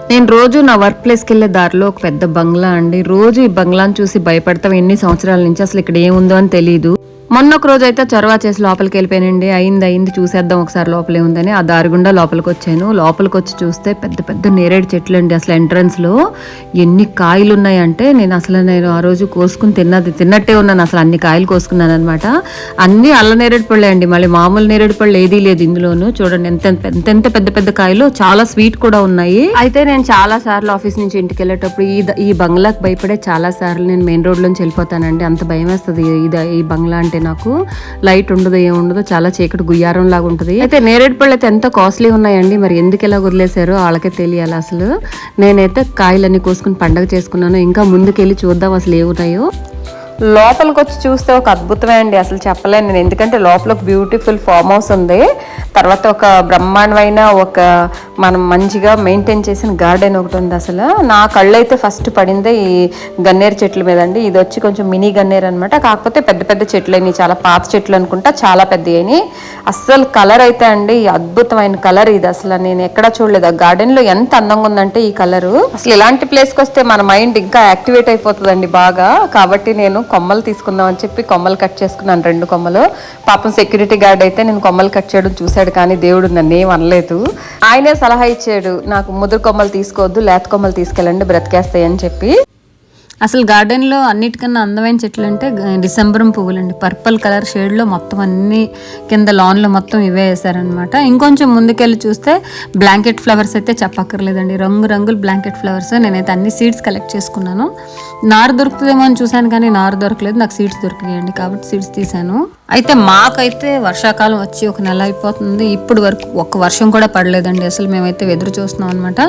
నేను రోజు నా వర్క్ ప్లేస్కి వెళ్ళే దారిలో ఒక పెద్ద బంగ్లా అండి. రోజు ఈ బంగ్లాను చూసి భయపడతాం ఎన్ని సంవత్సరాల నుంచి, అసలు ఇక్కడ ఏముందో అని తెలియదు. మొన్న ఒక రోజు అయితే చొరవ చేసి లోపలికి వెళ్ళిపోయానండి. అయింది చూసేద్దాం ఒకసారి లోపలే ఉందని ఆ దారి గుండా లోపలికి వచ్చాను. లోపలికి వచ్చి చూస్తే పెద్ద పెద్ద నేరేడు చెట్లు అండి. అసలు ఎంట్రన్స్ లో ఎన్ని కాయలు ఉన్నాయంటే నేను ఆ రోజు కోసుకుని తిన్నట్టే ఉన్నాను. అసలు అన్ని కాయలు కోసుకున్నాను అనమాట. అన్ని అల్ల నేరేడు పళ్ళే అండి, మళ్ళీ మామూలు నేరేడు పళ్ళు ఏదీ లేదు ఇందులోను. చూడండి ఎంత పెద్ద పెద్ద కాయలు, చాలా స్వీట్ కూడా ఉన్నాయి. అయితే నేను చాలా సార్లు ఆఫీస్ నుంచి ఇంటికి వెళ్ళేటప్పుడు ఈ బంగ్లాకి భయపడే చాలా సార్లు నేను మెయిన్ రోడ్ లోంచి వెళ్ళిపోతానండి. అంత భయం వేస్తుంది ఈ బంగ్లా అంటే. నాకు లైట్ ఉండదు, ఏముండదు, చాలా చీకటి గుయ్యారం లాగా ఉంటుంది. అయితే నేరేడు పళ్ళు అయితే ఎంతో కాస్ట్లీ ఉన్నాయండి. మరి ఎందుకు ఇలా వదిలేశారో వాళ్ళకే తెలియాలి. అసలు నేనైతే కాయలన్నీ కోసుకుని పండగ చేసుకున్నాను. ఇంకా ముందుకెళ్ళి చూద్దాం అసలు ఏమున్నాయో. లోపలికి వచ్చి చూస్తే ఒక అద్భుతమే అండి, అసలు చెప్పలేను నేను. ఎందుకంటే లోపల ఒక బ్యూటిఫుల్ ఫామ్ హౌస్ ఉంది, తర్వాత ఒక బ్రహ్మాండమైన ఒక మనం మంచిగా మెయింటైన్ చేసిన గార్డెన్ ఒకటి ఉంది. అసలు నా కళ్ళు అయితే ఫస్ట్ పడిందే ఈ గన్నేరు చెట్ల మీద అండి. ఇది వచ్చి కొంచెం మినీ గన్నేరు అనమాట, కాకపోతే పెద్ద పెద్ద చెట్లు అయినాయి, చాలా పాత చెట్లు అనుకుంటా, చాలా పెద్ద అయినాయి. అస్సలు కలర్ అయితే అండి అద్భుతమైన కలర్ ఇది, అసలు నేను ఎక్కడా చూడలేదు. ఆ గార్డెన్ లో ఎంత అందంగా ఉందంటే ఈ కలరు. అసలు ఇలాంటి ప్లేస్కి వస్తే మన మైండ్ ఇంకా యాక్టివేట్ అయిపోతుందండి బాగా. కాబట్టి నేను కొమ్మలు తీసుకుందాం అని చెప్పి కొమ్మలు కట్ చేసుకున్నాను, 2 కొమ్మలు. పాపం సెక్యూరిటీ గార్డ్ అయితే నేను కొమ్మలు కట్ చేయడం చూశాడు, కానీ దేవుడు నన్ను ఏం అనలేదు. ఆయనే సలహా ఇచ్చాడు, నాకు ముదురు కొమ్మలు తీసుకోవద్దు, లేత కొమ్మలు తీసుకెళ్ళండి, బ్రతికేస్తాయి అని చెప్పి. అసలు గార్డెన్లో అన్నిటికన్నా అందమైన చెట్లు అంటే డిసెంబరం పువ్వులు అండి. పర్పుల్ కలర్ షేడ్లో మొత్తం అన్ని కింద లాన్లో మొత్తం ఇవే వేసారనమాట. ఇంకొంచెం ముందుకెళ్ళి చూస్తే బ్లాంకెట్ ఫ్లవర్స్ అయితే చెప్పక్కర్లేదండి, రంగులు బ్లాంకెట్ ఫ్లవర్స్. నేనైతే అన్ని సీడ్స్ కలెక్ట్ చేసుకున్నాను. నారు దొరుకుతుందేమో అని చూశాను, కానీ నారు దొరకలేదు, నాకు సీడ్స్ దొరికినాయండి, కాబట్టి సీడ్స్ తీసాను. అయితే మాకైతే వర్షాకాలం వచ్చి 1 నెల అయిపోతుంది, ఇప్పుడు వరకు ఒక్క వర్షం కూడా పడలేదండి. అసలు మేమైతే ఎదురు చూస్తున్నాం అనమాట.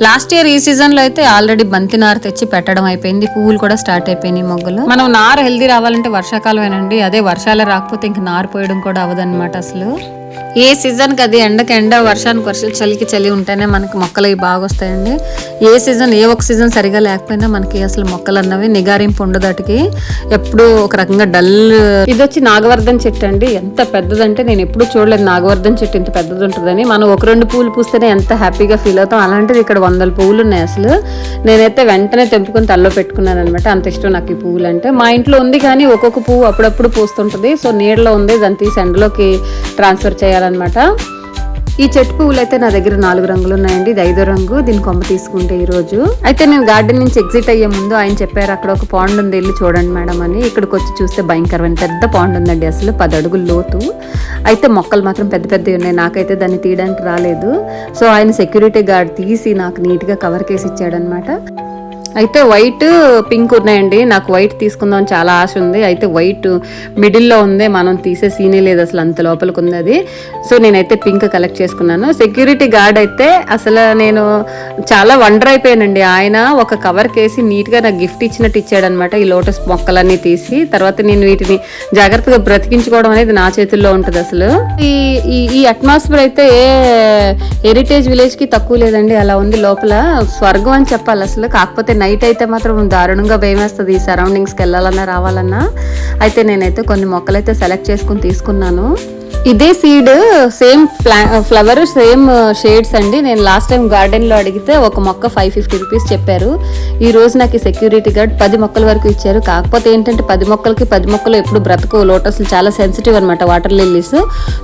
లాస్ట్ ఇయర్ ఈ సీజన్లో అయితే ఆల్రెడీ బంతి నారు తెచ్చి పెట్టడం అయిపోయింది, పువ్వులు కూడా స్టార్ట్ అయిపోయినాయి, మొగ్గలు. మనం నారు హెల్దీ రావాలంటే వర్షాకాలమేనండి. అదే వర్షాలు రాకపోతే ఇంక నారు పోయడం కూడా అవ్వదన్నమాట. అసలు ఏ సీజన్కి అది, ఎండకి ఎండ, వర్షానికి వర్షాలు, చలికి చలి ఉంటేనే మనకి మొక్కలు ఇవి బాగా వస్తాయండి. ఏ ఒక సీజన్ సరిగా లేకపోయినా మనకి అసలు మొక్కలు అన్నవి నిగారింపు ఉండదు. అటుకి ఎప్పుడు ఒక రకంగా డల్. ఇది వచ్చి నాగవర్ధన్ చెట్టు అండి. ఎంత పెద్దదంటే నేను ఎప్పుడు చూడలేదు నాగవర్ధన్ చెట్టు ఇంత పెద్దది ఉంటుందని. మనం 1-2 పువ్వులు పూస్తేనే ఎంత హ్యాపీగా ఫీల్ అవుతాం, అలాంటిది ఇక్కడ 100 పువ్వులు ఉన్నాయి. అసలు నేనైతే వెంటనే తెంపుకొని తల్లో పెట్టుకున్నాను అనమాట, అంత ఇష్టం నాకు ఈ పువ్వులు అంటే. మా ఇంట్లో ఉంది, కానీ ఒక్కొక్క పువ్వు అప్పుడప్పుడు పూస్తుంటుంది. సో నీడలో ఉంది, దాన్ని తీసి ఎండలోకి ట్రాన్స్ఫర్ చేయాలన్నమాట. ఈ చెట్టు పువ్వులు అయితే నా దగ్గర 4 రంగులు ఉన్నాయండి, ఇది 5వ రంగు. దీని కొమ్మ తీసుకుంటే ఈ రోజు. అయితే నేను గార్డెన్ నుంచి ఎగ్జిట్ అయ్యే ముందు ఆయన చెప్పారు, అక్కడ ఒక పాండ్ ఉంది, వెళ్ళి చూడండి మేడం అని. ఇక్కడికి వచ్చి చూస్తే భయంకరమైన పెద్ద పాండ్ ఉందండి, అసలు 10 అడుగుల లోతు. అయితే మొక్కలు మాత్రం పెద్దవి ఉన్నాయి, నాకైతే దాన్ని తీయడానికి రాలేదు. సో ఆయన సెక్యూరిటీ గార్డ్ తీసి నాకు నీట్గా కవర్ కేసి ఇచ్చాడనమాట. అయితే వైట్ పింక్ ఉన్నాయండి, నాకు వైట్ తీసుకుందాం అని చాలా ఆశ ఉంది. అయితే వైట్ మిడిల్లో ఉంది, మనం తీసే సీనే లేదు, అసలు అంత లోపలికి ఉంది అది. సో నేనైతే పింక్ కలెక్ట్ చేసుకున్నాను. సెక్యూరిటీ గార్డ్ అయితే అసలు నేను చాలా వండర్ అయిపోయానండి. ఆయన ఒక కవర్ కేసి నీట్గా నాకు గిఫ్ట్ ఇచ్చినట్టు ఇచ్చాడనమాట, ఈ లోటస్ మొక్కలన్నీ తీసి. తర్వాత నేను వీటిని జాగ్రత్తగా బ్రతికించుకోవడం అనేది నా చేతుల్లో ఉంటుంది. అసలు ఈ అట్మాస్ఫియర్ అయితే ఏ హెరిటేజ్ విలేజ్కి తక్కువ లేదండి, అలా ఉంది లోపల. స్వర్గం అని చెప్పాలి అసలు. కాకపోతే నైట్ అయితే మాత్రం దారుణంగా భయం వేస్తుంది ఈ సరౌండింగ్స్కి వెళ్ళాలన్నా రావాలన్నా. అయితే నేనైతే కొన్ని మొక్కలు అయితే సెలెక్ట్ చేసుకుని తీసుకున్నాను. ఇదే seed, same flower, same shades అండి. నేను లాస్ట్ టైం గార్డెన్లో అడిగితే ఒక మొక్క 550 రూపీస్ చెప్పారు. ఈ రోజు నాకు ఈ సెక్యూరిటీ గార్డ్ 10 మొక్కల వరకు ఇచ్చారు. కాకపోతే ఏంటంటే 10 మొక్కలు ఎప్పుడు బ్రతకవు, లోటస్లు చాలా సెన్సిటివ్ అనమాట, వాటర్ లిల్లీస్.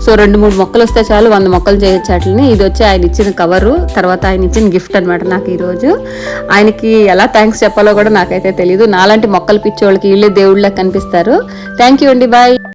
సో 2-3 మొక్కలు వస్తే చాలు, 100 మొక్కలు చేయొచ్చు వాటిని. ఇది వచ్చి ఆయన ఇచ్చిన కవరు, తర్వాత ఆయన ఇచ్చిన గిఫ్ట్ అనమాట నాకు ఈరోజు. ఆయనకి ఎలా థ్యాంక్స్ చెప్పాలో కూడా నాకైతే తెలియదు. నాలాంటి మొక్కలు పిచ్చోళ్ళకి వీళ్ళే దేవుళ్ళకి కనిపిస్తారు. థ్యాంక్ యూ అండి, బాయ్.